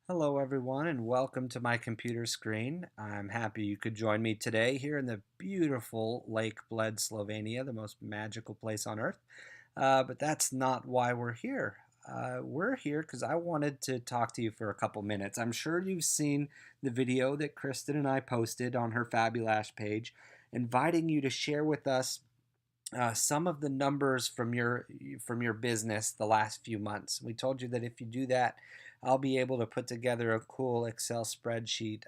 Hello, everyone, and welcome to my computer screen. I'm happy you could join me today here in the beautiful Lake Bled, Slovenia, the most magical place on earth. But that's not why we're here. We're here because I wanted to talk to you for a couple minutes. I'm sure you've seen the video that Kristen and I posted on her Fabulash page, inviting you to share with us some of the numbers from your business the last few months. We told you that if you do that, I'll be able to put together a cool Excel spreadsheet,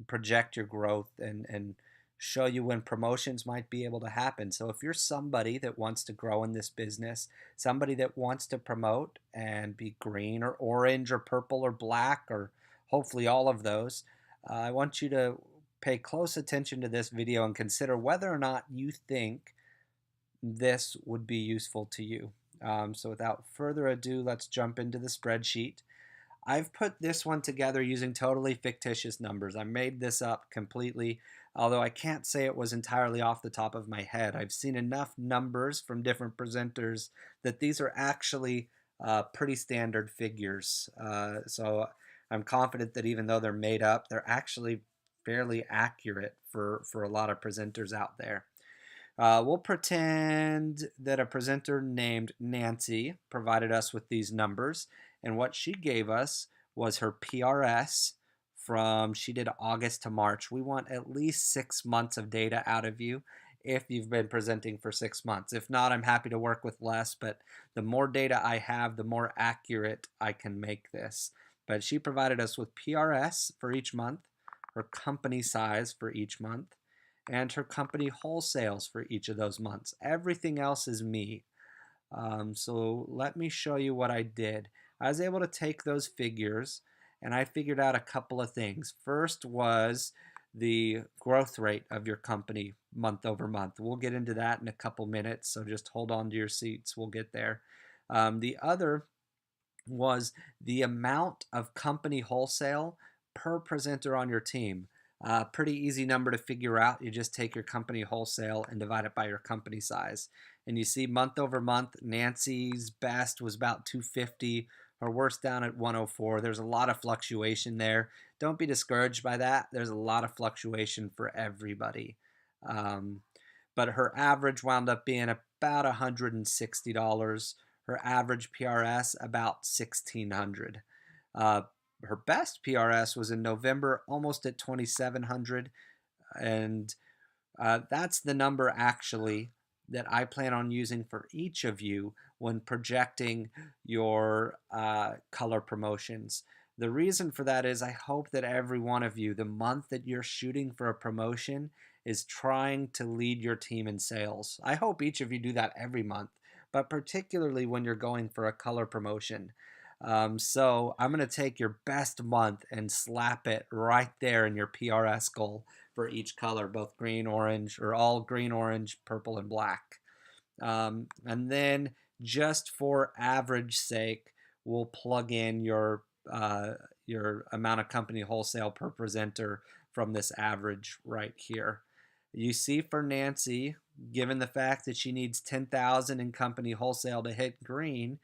project your growth, and show you when promotions might be able to happen. So if you're somebody that wants to grow in this business, somebody that wants to promote and be green or orange or purple or black or hopefully all of those, I want you to pay close attention to this video and consider whether or not you think this would be useful to you. So without further ado, let's jump into the spreadsheet. I've put this one together using totally fictitious numbers. I made this up completely, although I can't say it was entirely off the top of my head. I've seen enough numbers from different presenters that these are actually pretty standard figures. So I'm confident that even though they're made up, they're actually fairly accurate for a lot of presenters out there. We'll pretend that a presenter named Nancy provided us with these numbers, and what she gave us was her PRS from she did August to March. We want at least 6 months of data out of you if you've been presenting for 6 months. If not, I'm happy to work with less, but the more data I have, the more accurate I can make this. But she provided us with PRS for each month, her company size for each month, and her company wholesales for each of those months. Everything else is me. So let me show you what I did. I was able to take those figures and I figured out a couple of things. First was the growth rate of your company month over month. We'll get into that in a couple minutes, so just hold on to your seats. We'll get there. The other was the amount of company wholesale per presenter on your team. Pretty easy number to figure out. You just take your company wholesale and divide it by your company size. And you see month over month, Nancy's best was about 250, her worst down at 104. There's a lot of fluctuation there. Don't be discouraged by that. There's a lot of fluctuation for everybody. Um, but her average wound up being about $160. Her average PRS about 1600. Her best PRS was in November, almost at 2700, and that's the number actually that I plan on using for each of you when projecting your color promotions. The reason for that is I hope that every one of you, the month that you're shooting for a promotion, is trying to lead your team in sales. I hope each of you do that every month, but particularly when you're going for a color promotion. So I'm going to take your best month and slap it right there in your PRS goal for each color, both green, orange, or all green, orange, purple, and black. And then just for average sake, we'll plug in your amount of company wholesale per presenter from this average right here. You see for Nancy, given the fact that she needs 10,000 in company wholesale to hit green,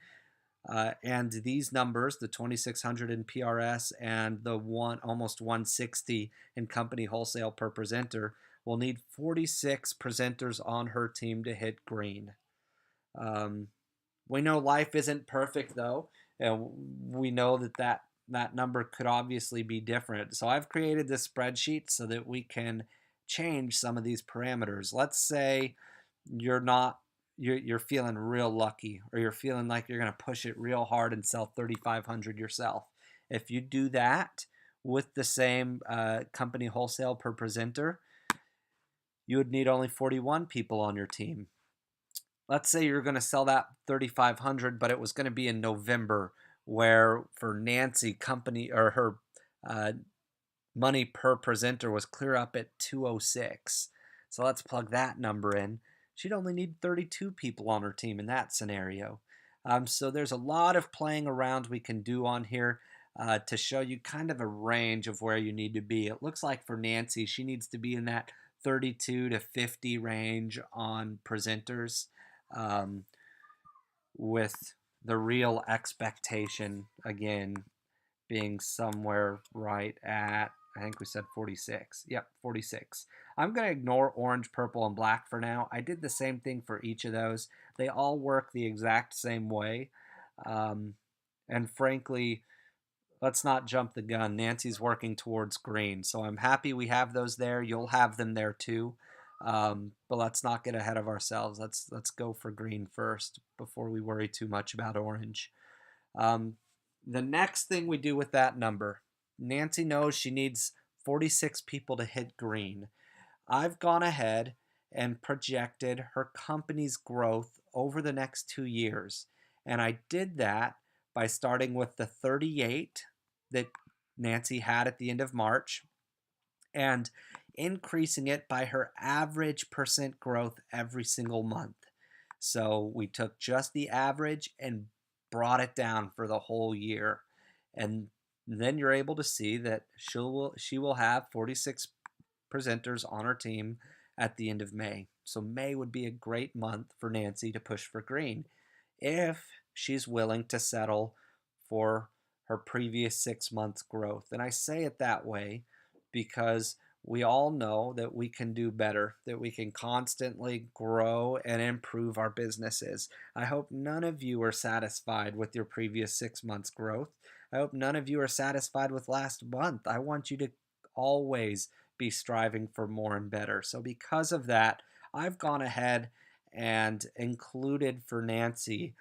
and these numbers, the 2600 in PRS and the almost 160 in company wholesale per presenter, will need 46 presenters on her team to hit green. Um, we know life isn't perfect though, and we know that number could obviously be different. So I've created this spreadsheet so that we can change some of these parameters. Let's say you're not you're feeling real lucky, or you're feeling like you're going to push it real hard and sell 3,500 yourself. If you do that with the same company wholesale per presenter, you would need only 41 people on your team. Let's say you're going to sell that 3,500, but it was going to be in November, where for Nancy, company or her uh, money per presenter was clear up at 206. So let's plug that number in. She'd only need 32 people on her team in that scenario. So there's a lot of playing around we can do on here to show you kind of a range of where you need to be. It looks like for Nancy, she needs to be in that 32 to 50 range on presenters, um, with the real expectation, again, being somewhere right at, I think we said 46. Yep, 46. I'm going to ignore orange, purple, and black for now. I did the same thing for each of those. They all work the exact same way. Um, and frankly, let's not jump the gun. Nancy's working towards green. So I'm happy we have those there. You'll have them there too. But let's not get ahead of ourselves. Let's go for green first before we worry too much about orange. Um, the next thing we do with that number, Nancy knows she needs 46 people to hit green. I've gone ahead and projected her company's growth over the next 2 years. And I did that by starting with the 38 that Nancy had at the end of March and increasing it by her average percent growth every single month. So we took just the average and brought it down for the whole year. And then you're able to see that she will have 46 presenters on her team at the end of May. So May would be a great month for Nancy to push for green if she's willing to settle for her previous 6 months' growth. And I say it that way because we all know that we can do better, that we can constantly grow and improve our businesses. I hope none of you are satisfied with your previous 6 months' growth. I hope none of you are satisfied with last month. I want you to always be striving for more and better. So, because of that, I've gone ahead and included for Nancy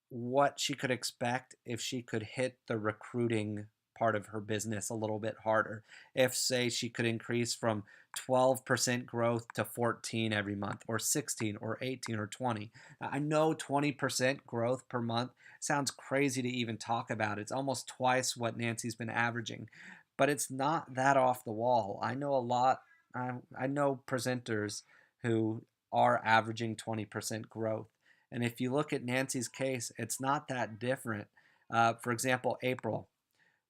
what she could expect if she could hit the recruiting part of her business a little bit harder. If, say, she could increase from 12% growth to 14 every month, or 16, or 18, or 20. I know 20% growth per month sounds crazy to even talk about. It's almost twice what Nancy's been averaging, but it's not that off the wall. I know a lot, I know presenters who are averaging 20% growth. And if you look at Nancy's case, it's not that different. For example, April.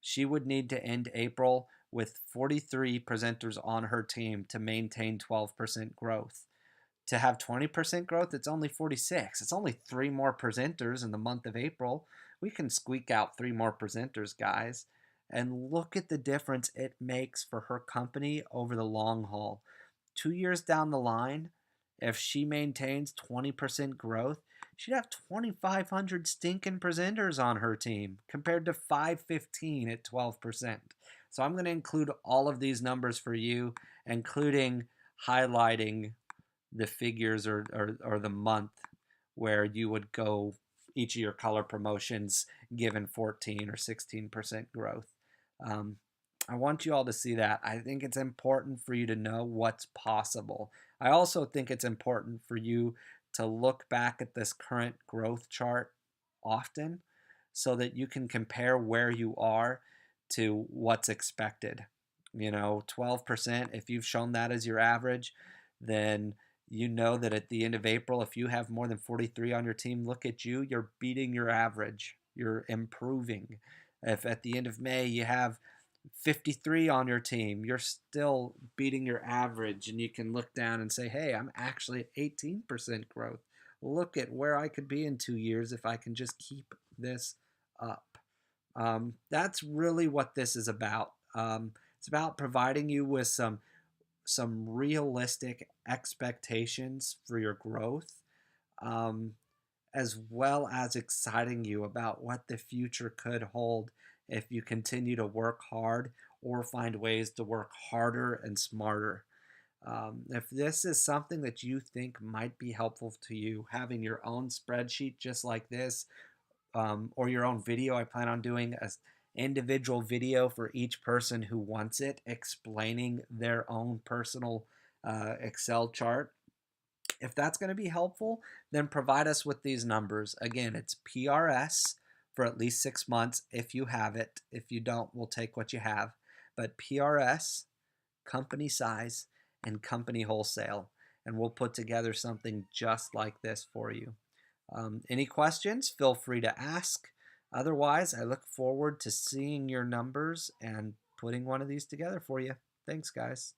She would need to end April with 43 presenters on her team to maintain 12% growth. To have 20% growth, it's only 46. It's only three more presenters in the month of April. We can squeak out three more presenters, guys. And look at the difference it makes for her company over the long haul. 2 years down the line, if she maintains 20% growth, she'd have 2,500 stinking presenters on her team compared to 515 at 12%. So I'm going to include all of these numbers for you, including highlighting the figures or the month where you would go each of your color promotions given 14 or 16% growth. Um, I want you all to see that. I think it's important for you to know what's possible. I also think it's important for you to look back at this current growth chart often so that you can compare where you are to what's expected. 12%, if you've shown that as your average, then you know that at the end of April, if you have more than 43 on your team, look at you, you're beating your average. You're improving. If at the end of May you have 53 on your team, you're still beating your average, and you can look down and say, hey, I'm actually at 18% growth. Look at where I could be in 2 years if I can just keep this up. That's really what this is about. It's about providing you with some realistic expectations for your growth, um, as well as exciting you about what the future could hold if you continue to work hard or find ways to work harder and smarter. If this is something that you think might be helpful to you, having your own spreadsheet just like this, or your own video, I plan on doing an individual video for each person who wants it, explaining their own personal Excel chart. If that's going to be helpful, then provide us with these numbers. Again, it's PRS for at least 6 months if you have it. If you don't, we'll take what you have. But PRS, company size, and company wholesale. And we'll put together something just like this for you. Any questions? Feel free to ask. Otherwise, I look forward to seeing your numbers and putting one of these together for you. Thanks, guys.